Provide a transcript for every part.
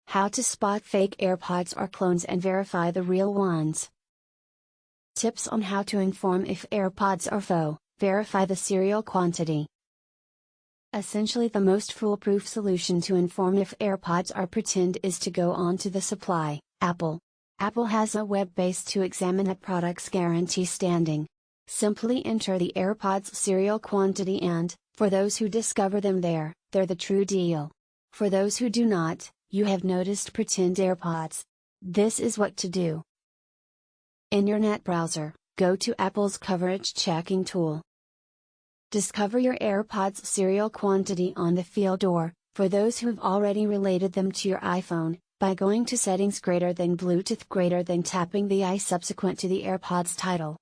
How to spot fake AirPods or clones and verify the real ones. Tips on how to inform if AirPods are faux. Verify the serial quantity. Essentially, the most foolproof solution to inform if AirPods are pretend is to go on to the supply, Apple. Apple has a web base to examine a product's guarantee standing. Simply enter the AirPods serial quantity and, for those who discover them there, they're the true deal. For those who do not, you have noticed pretend AirPods. This is what to do. In your net browser, go to Apple's coverage checking tool. Discover your AirPods serial quantity on the field or, for those who've already related them to your iPhone, by going to Settings greater than Bluetooth greater than tapping the I subsequent to the AirPods title.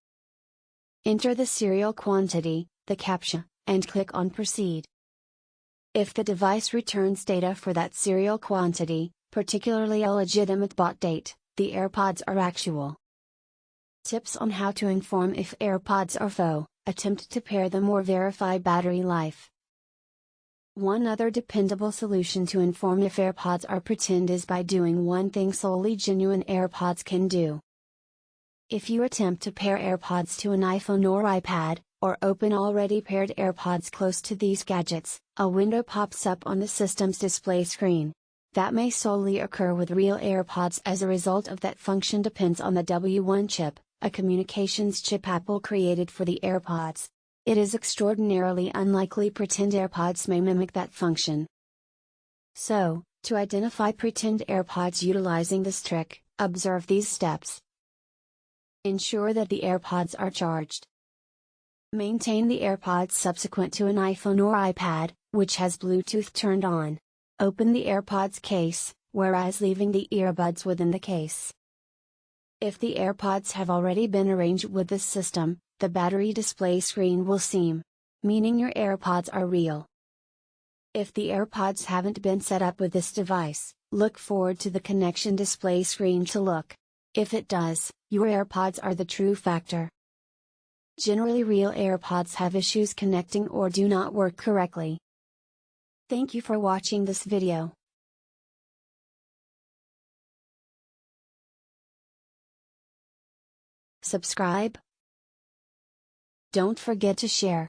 Enter the serial quantity, the CAPTCHA, and click on Proceed. If the device returns data for that serial quantity, particularly a legitimate bought date, the AirPods are actual. Tips on how to inform if AirPods are faux. Attempt to pair them or verify battery life. One other dependable solution to inform if AirPods are pretend is by doing one thing solely genuine AirPods can do. If you attempt to pair AirPods to an iPhone or iPad, or open already paired AirPods close to these gadgets, a window pops up on the system's display screen. That may solely occur with real AirPods as a result of that function depends on the W1 chip, a communications chip Apple created for the AirPods. It is extraordinarily unlikely pretend AirPods may mimic that function. So, to identify pretend AirPods utilizing this trick, observe these steps. Ensure that the AirPods are charged. Maintain the AirPods subsequent to an iPhone or iPad, which has Bluetooth turned on. Open the AirPods case, whereas leaving the earbuds within the case. If the AirPods have already been arranged with this system, the battery display screen will seem, meaning your AirPods are real. If the AirPods haven't been set up with this device, look forward to the connection display screen to look. If it does, your AirPods are the true factor. Generally, real AirPods have issues connecting or do not work correctly. Thank you for watching this video. Subscribe. Don't forget to share.